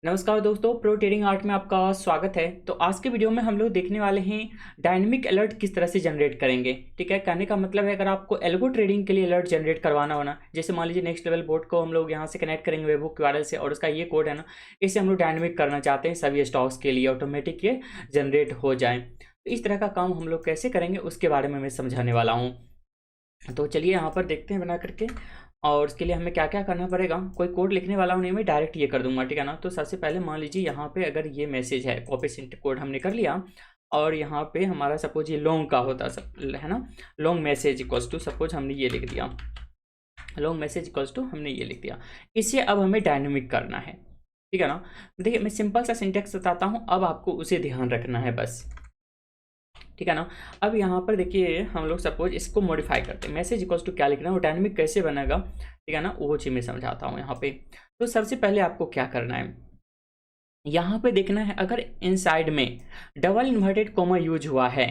नमस्कार दोस्तों, pro trading art में आपका स्वागत है। तो आज के वीडियो में हम लोग देखने वाले हैं डायनेमिक अलर्ट किस तरह से जनरेट करेंगे। ठीक है, कहने का मतलब है अगर आपको एल्गो ट्रेडिंग के लिए अलर्ट जनरेट करवाना होना, जैसे मान लीजिए नेक्स्ट लेवल बोर्ड को हम लोग यहाँ से कनेक्ट करेंगे वेबहुक क्यूआरएल से, और उसका ये कोड है ना, इसे हम लोग डायनेमिक करना चाहते हैं सभी स्टॉक्स के लिए ऑटोमेटिक ये जनरेट हो जाए। तो इस तरह का काम हम लोग कैसे करेंगे उसके बारे में मैं समझाने वाला हूँ। तो चलिए यहाँ पर देखते हैं बना करके। और उसके लिए हमें क्या क्या करना पड़ेगा, कोई कोड लिखने वाला हूँ नहीं, मैं डायरेक्ट ये कर दूंगा। ठीक है ना। तो सबसे पहले मान लीजिए यहाँ पे अगर ये मैसेज है, कॉपी सेंट कोड हमने कर लिया, और यहाँ पे हमारा सपोज ये लॉन्ग का होता सब है ना, long message equals to suppose हमने ये लिख दिया, लॉन्ग मैसेज इक्वल्स टू हमने ये लिख दिया। इसे अब हमें डायनेमिक करना है। ठीक है ना। देखिए मैं सिंपल सा सिंटेक्स बताता हूँ, अब आपको उसे ध्यान रखना है बस। ठीक है ना। अब यहाँ पर देखिए हम लोग सपोज इसको मॉडिफाई करते हैं, मैसेज इक्वल्स टू क्या लिखना है, वो डायनेमिक कैसे बनेगा। ठीक है ना, वो चीज़ मैं समझाता हूँ यहाँ पे। तो सबसे पहले आपको क्या करना है, यहाँ पे देखना है अगर इनसाइड में डबल इन्वर्टेड कोमा यूज हुआ है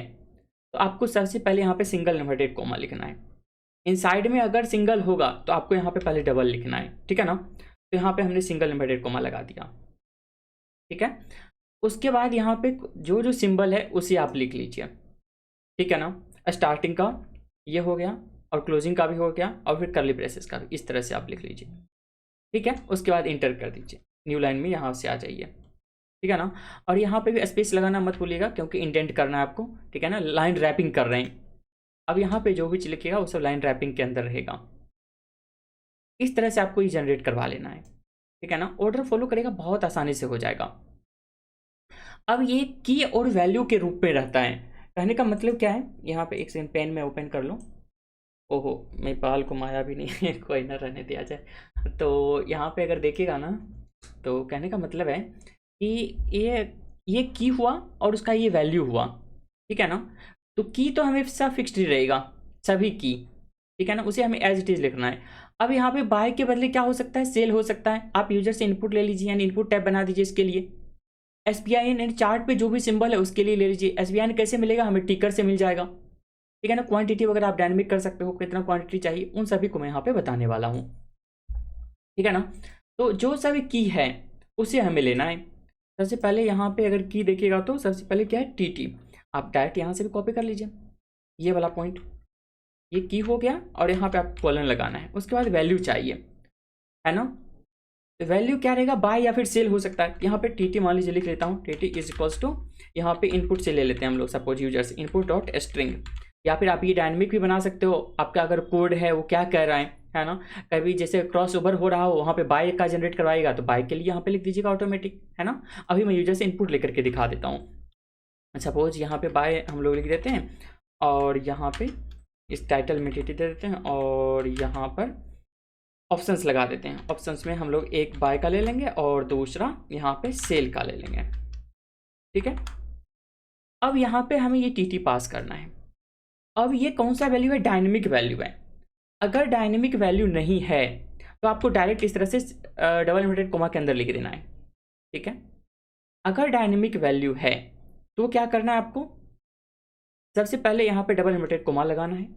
तो आपको सबसे पहले यहाँ पे सिंगल इन्वर्टेड कोमा लिखना है। इनसाइड में अगर सिंगल होगा तो आपको यहाँ पे पहले डबल लिखना है। ठीक है ना। तो यहाँ पे हमने सिंगल इन्वर्टेड कोमा लगा दिया। ठीक है। उसके बाद यहाँ पे जो जो सिंबल है उसे आप लिख लीजिए। ठीक है ना। स्टार्टिंग का ये हो गया, और क्लोजिंग का भी हो गया, और फिर कर्ली ब्रेसेस का भी, इस तरह से आप लिख लीजिए। ठीक है। उसके बाद इंटर कर दीजिए, न्यू लाइन में यहाँ से आ जाइए। ठीक है ना। और यहाँ पे भी स्पेस लगाना मत भूलिएगा क्योंकि इंडेंट करना है आपको। ठीक है ना, लाइन रैपिंग कर रहे हैं। अब यहाँ पे जो भी चीज लिखिएगा वो सब लाइन रैपिंग के अंदर रहेगा। इस तरह से आपको ये जनरेट करवा लेना है। ठीक है ना। ऑर्डर फॉलो करेगा, बहुत आसानी से हो जाएगा। अब ये की और वैल्यू के रूप में रहता है। कहने का मतलब क्या है, यहाँ पे एक सेकंड पेन में ओपन कर लो। ओहो, मैं बाल घुमाया भी नहीं है कोई ना, रहने दिया जाए। तो यहाँ पे अगर देखिएगा ना, तो कहने का मतलब है कि ये की हुआ और उसका ये वैल्यू हुआ। ठीक है ना। तो की तो हमेशा फिक्स्ड ही रहेगा, सभी की। ठीक है ना, उसे हमें एज इट इज लिखना है। अब यहाँ पे बाय के बदले क्या हो सकता है, सेल हो सकता है। आप यूजर से इनपुट ले लीजिए, यानी इनपुट टैब बना दीजिए इसके लिए। एसबीआई एंड चार्ट पे जो भी सिंबल है उसके लिए ले लीजिए। एसबीआई कैसे मिलेगा, हमें टिकर से मिल जाएगा। ठीक है ना। क्वांटिटी वगैरह आप डायनेमिक कर सकते हो, कितना क्वांटिटी चाहिए उन सभी को मैं यहाँ पे बताने वाला हूँ। ठीक है ना। तो जो सभी की है उसे हमें लेना है। सबसे पहले यहाँ पे अगर की देखिएगा तो सबसे पहले क्या है, टी। आप डायरेक्ट यहाँ से भी कॉपी कर लीजिए ये वाला पॉइंट। ये की हो गया, और यहाँ पे आपको कॉलन लगाना है। उसके बाद वैल्यू चाहिए, है ना। वैल्यू क्या रहेगा, बाय या फिर सेल हो सकता है। यहाँ पे टी मान लीजिए लिख लेता हूँ, टी इज इक्वल्स टू, यहाँ पे इनपुट से ले लेते हैं हम लोग सपोज यूजर से, इनपुट डॉट स्ट्रिंग। या फिर आप ये डायनेमिक भी बना सकते हो, आपका अगर कोड है वो क्या कह रहा है ना। कभी जैसे क्रॉस ओवर हो रहा हो, वहाँ पे बाय का जनरेट करवाएगा तो बाय के लिए यहाँ पे लिख दीजिएगा ऑटोमेटिक, है ना। अभी मैं यूजर से इनपुट लेकर के दिखा देता हूँ। सपोज यहाँ पे बाय हम लोग लिख देते हैं, और यहाँ पे इस टाइटल में टी दे देते हैं, और यहाँ पर ऑप्शंस लगा देते हैं। ऑप्शंस में हम लोग एक बाय का ले लेंगे और दूसरा यहाँ पे सेल का ले लेंगे। ठीक है। अब यहाँ पे हमें ये टी पास करना है। अब ये कौन सा वैल्यू है, डायनेमिक वैल्यू है। अगर डायनेमिक वैल्यू नहीं है तो आपको डायरेक्ट इस तरह से डबल इन्वर्टेड कोमा के अंदर लिख देना है। ठीक है। अगर डायनेमिक वैल्यू है तो क्या करना है आपको, सबसे पहले यहाँ पे डबल इन्वर्टेड कोमा लगाना है,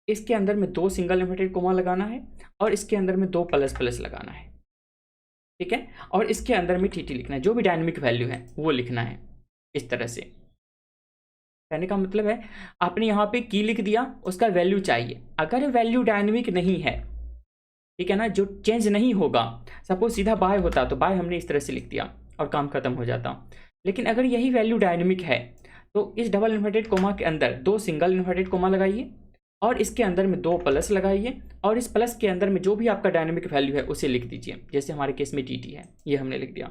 इसके अंदर में 2 सिंगल इन्वर्टेड कोमा लगाना है, और इसके अंदर में 2 प्लस प्लस लगाना है। ठीक है। और इसके अंदर में टी लिखना है, जो भी डायनेमिक वैल्यू है वो लिखना है इस तरह से। कहने का मतलब है आपने यहाँ पे की लिख दिया, उसका वैल्यू चाहिए। अगर वैल्यू डायनेमिक नहीं है, ठीक है ना, जो चेंज नहीं होगा, सपोज सीधा बाय होता तो बाय हमने इस तरह से लिख दिया और काम खत्म हो जाता। लेकिन अगर यही वैल्यू डायनेमिक है तो इस डबल इन्वर्टेड कोमा के अंदर 2 सिंगल इन्वर्टेड कोमा लगाइए, और इसके अंदर में 2 प्लस लगाइए, और इस प्लस के अंदर में जो भी आपका डायनेमिक वैल्यू है उसे लिख दीजिए। जैसे हमारे केस में टी है, ये हमने लिख दिया,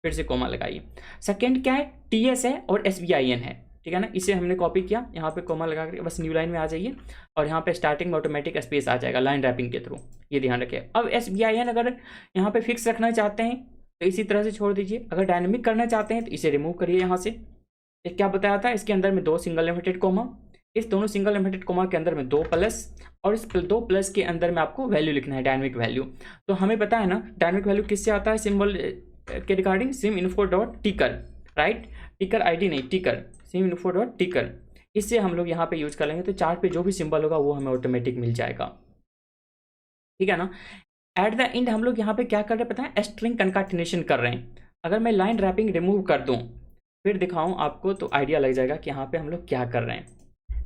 फिर से कोमा लगाइए। सेकेंड क्या है, TS है और SBIN है। ठीक है ना, इसे हमने कॉपी किया, यहाँ पे कोमा लगा करके बस न्यू लाइन में आ जाइए, और यहाँ पे स्टार्टिंग में ऑटोमेटिक स्पेस आ जाएगा लाइन रैपिंग के थ्रू, ये ध्यान रखिए। अब SBIN अगर यहाँ पे फिक्स रखना चाहते हैं तो इसी तरह से छोड़ दीजिए, अगर डायनेमिक करना चाहते हैं तो इसे रिमूव करिए यहाँ से। एक क्या बताया था, इसके अंदर में 2 सिंगल इन्वर्टेड कोमा, इस दोनों सिंगल इन्वर्टेड कोमा के अंदर में 2 प्लस, और इस 2 प्लस के अंदर में आपको वैल्यू लिखना है, डायनेमिक वैल्यू। तो हमें पता है ना डायनेमिक वैल्यू किससे आता है, सिंबल के रिगार्डिंग सिम इन्फो डॉट टिकर, राइट। टिकर आईडी नहीं, टिकर, सिम इन्फो डॉट टिकर। इससे हम लोग यहाँ पे यूज कर लेंगे तो चार्ट पे जो भी सिंबल होगा वो हमें ऑटोमेटिक मिल जाएगा। ठीक है ना। एट द एंड हम लोग यहाँ पे क्या कर रहे हैं पता है, स्ट्रिंग कंकाटिनेशन कर रहे हैं। अगर मैं लाइन रैपिंग रिमूव कर दूँ फिर दिखाऊँ आपको तो आइडिया लग जाएगा कि यहाँ पे हम लोग क्या कर रहे हैं।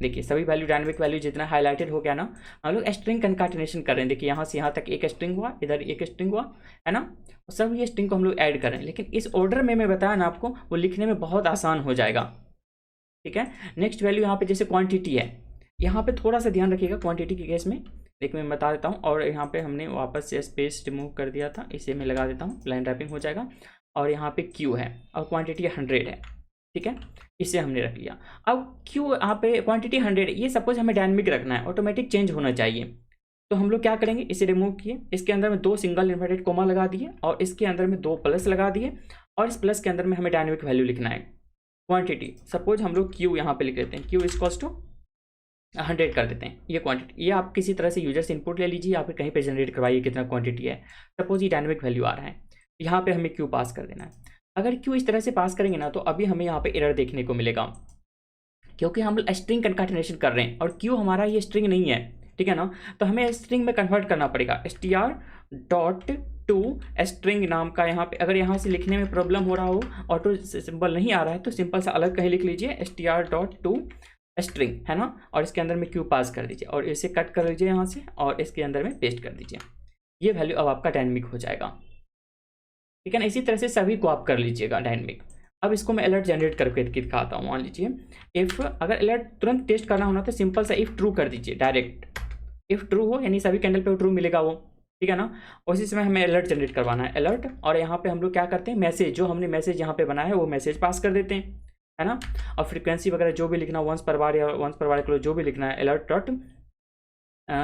देखिए सभी वैल्यू डायनेमिक वैल्यू जितना हाईलाइटेड हो गया ना, हम लोग स्ट्रिंग कंकाटिनेशन कर रहे हैं। देखिए यहाँ से यहाँ तक एक स्ट्रिंग हुआ, इधर एक स्ट्रिंग हुआ, है ना। सब ये स्ट्रिंग को हम लोग ऐड कर रहे हैं, लेकिन इस ऑर्डर में मैं बताया ना आपको, वो लिखने में बहुत आसान हो जाएगा। ठीक है, नेक्स्ट वैल्यू यहाँ पे जैसे क्वांटिटी है, यहाँ पे थोड़ा सा ध्यान रखिएगा क्वांटिटी के केस में। देखिए मैं बता देता हूँ, और यहाँ पे हमने वापस से स्पेस रिमूव कर दिया था, इसे मैं लगा देता हूँ, लाइन रैपिंग हो जाएगा। और यहाँ पे क्यू है और क्वांटिटी 100 है। ठीक है, इसे हमने रख लिया। अब क्यू यहाँ पे क्वांटिटी 100, ये सपोज हमें डायनेमिक रखना है, ऑटोमेटिक चेंज होना चाहिए। तो हम लोग क्या करेंगे, इसे रिमूव किए, इसके अंदर में 2 सिंगल इन्वर्टेड कोमा लगा दिए, और इसके अंदर में 2 प्लस लगा दिए, और इस प्लस के अंदर में हमें डायनेमिक वैल्यू लिखना है, क्वांटिटी। सपोज हम लोग क्यू यहाँ पे लिख देते हैं, क्यू इक्वल्स टू 100 कर देते हैं। ये क्वांटिटी, ये आप किसी तरह से यूजर से इनपुट ले लीजिए, या फिर कहीं पे जनरेट करवाइए कितना क्वांटिटी है। सपोज ये डायनेमिक वैल्यू आ रहा है, यहाँ पे हमें क्यू पास कर देना है। अगर क्यू इस तरह से पास करेंगे ना, तो अभी हमें यहाँ पे एरर देखने को मिलेगा, क्योंकि हम स्ट्रिंग कंकाटिनेशन कर रहे हैं और क्यू हमारा ये स्ट्रिंग नहीं है। ठीक है ना, तो हमें स्ट्रिंग में कन्वर्ट करना पड़ेगा। str.to स्ट्रिंग नाम का, यहाँ पे अगर यहाँ से लिखने में प्रॉब्लम हो रहा हो, ऑटो सिंबल नहीं आ रहा है, तो सिंपल सा अलग कहीं लिख लीजिए, str.to स्ट्रिंग, है ना। और इसके अंदर में क्यू पास कर दीजिए, और इसे कट कर लीजिए यहाँ से, और इसके अंदर में पेस्ट कर दीजिए। ये वैल्यू अब आपका डायनेमिक हो जाएगा। ठीक है ना, इसी तरह से सभी को आप कर लीजिएगा डायनेमिक। अब इसको मैं अलर्ट जनरेट करके दिखाता हूँ। मान लीजिए इफ़, अगर अलर्ट तुरंत टेस्ट करना होना तो सिंपल सा इफ़ ट्रू कर दीजिए डायरेक्ट। इफ़ ट्रू हो यानी सभी कैंडल पे ट्रू मिलेगा वो। ठीक है ना, उसी समय हमें अलर्ट जनरेट करवाना है, अलर्ट। और यहाँ पे हम लोग क्या करते हैं, मैसेज, जो हमने मैसेज यहाँ पे बनाया है वो मैसेज पास कर देते हैं, है ना। और फ्रीक्वेंसी वगैरह जो भी लिखना, वंस पर बार या वंस पर बार के लिए जो भी लिखना है, अलर्ट डॉट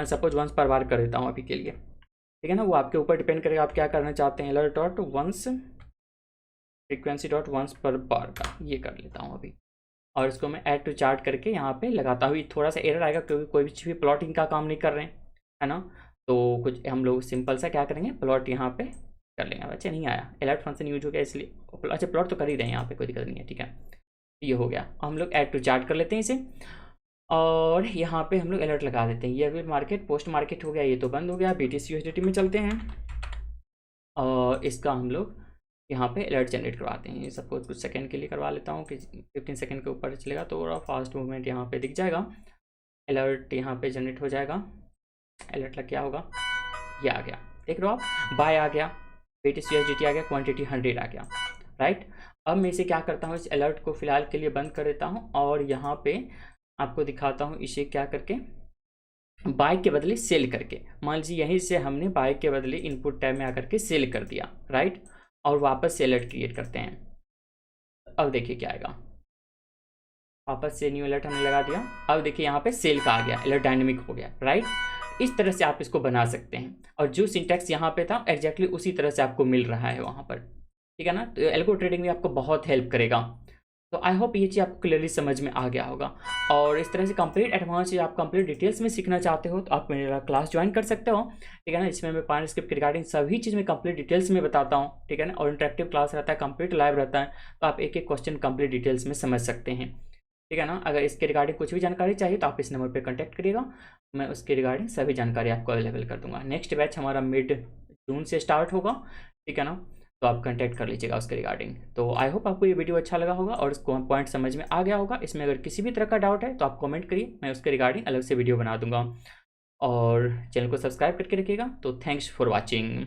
सपोज वंस पर बार कर देता हूँ अभी के लिए। ठीक है ना, वो आपके ऊपर डिपेंड करेगा आप क्या करना चाहते हैं। Alert dot once frequency dot once पर बार का ये कर लेता हूँ अभी, और इसको मैं ऐड टू चार्ट करके यहाँ पे लगाता हूँ। थोड़ा सा एरर आएगा क्योंकि कोई भी प्लॉटिंग का काम नहीं कर रहे हैं, है ना। तो कुछ हम लोग सिंपल सा क्या करेंगे, प्लॉट यहाँ पे कर लेंगे। बच्चे नहीं आया, अलर्ट फंक्शन यूज हो गया इसलिए, अच्छा प्लॉट तो कर ही रहे हैं यहाँ पे, कोई दिक्कत नहीं है। ठीक है, ये हो गया। हम लोग ऐड टू चार्ट कर लेते हैं इसे, और यहाँ पे हम लोग अलर्ट लगा देते हैं। ये अभी मार्केट पोस्ट मार्केट हो गया, ये तो बंद हो गया। BTC USDT में चलते हैं, और इसका हम लोग यहाँ पे अलर्ट जनरेट करवाते हैं। सपोज कुछ सेकंड के लिए करवा लेता हूँ कि 15 सेकंड के ऊपर चलेगा, तो थोड़ा फास्ट मूवमेंट यहाँ पे दिख जाएगा। अलर्ट यहाँ पे जनरेट हो जाएगा, अलर्ट लग क्या होगा, ये आ गया, देख रहे हो आप, बाय आ गया, BTC USDT आ गया, क्वांटिटी 100 आ गया, राइट। अब मैं इसे क्या करता हूँ, इस अलर्ट को फिलहाल के लिए बंद कर देता हूँ, और यहाँ पे आपको दिखाता हूँ इसे क्या करके, बाय के बदले सेल करके। मान लीजिए यहीं से हमने बाय के बदले इनपुट टैब में आकर के सेल कर दिया, राइट। और वापस से अलर्ट क्रिएट करते हैं। अब देखिए क्या आएगा, वापस से न्यू अलर्ट हमने लगा दिया। अब देखिए यहाँ पे सेल का आ गया, अलर्ट डायनेमिक हो गया, राइट। इस तरह से आप इसको बना सकते हैं, और जो सिंटैक्स यहाँ पे था एग्जैक्टली उसी तरह से आपको मिल रहा है वहाँ पर। ठीक है ना, तो एल्गो ट्रेडिंग में आपको बहुत हेल्प करेगा। तो आई होप ये चीज़ आपको क्लियरली समझ में आ गया होगा। और इस तरह से कंप्लीट एडवांस चीज़ आप कंप्लीट डिटेल्स में सीखना चाहते हो तो आप मेरा क्लास ज्वाइन कर सकते हो। ठीक है ना, इसमें मैं पावर स्क्रिप्ट के रिगार्डिंग सभी चीज़ में कंप्लीट डिटेल्स में बताता हूँ। ठीक है ना, और इंटरेक्टिव क्लास रहता है, कंप्लीट लाइव रहता है, तो आप एक एक क्वेश्चन कंप्लीट डिटेल्स में समझ सकते हैं। ठीक है ना, अगर इसके रिगार्डिंग कुछ भी जानकारी चाहिए तो आप इस नंबर पर कॉन्टैक्ट करिएगा, मैं उसके रिगार्डिंग सभी जानकारी आपको अवेलेबल कर दूंगा। नेक्स्ट बैच हमारा मिड जून से स्टार्ट होगा। ठीक है ना, तो आप कांटेक्ट कर लीजिएगा उसके रिगार्डिंग। तो आई होप आपको ये वीडियो अच्छा लगा होगा और इसको पॉइंट समझ में आ गया होगा। इसमें अगर किसी भी तरह का डाउट है तो आप कमेंट करिए, मैं उसके रिगार्डिंग अलग से वीडियो बना दूंगा। और चैनल को सब्सक्राइब करके रखिएगा। तो थैंक्स फॉर वॉचिंग।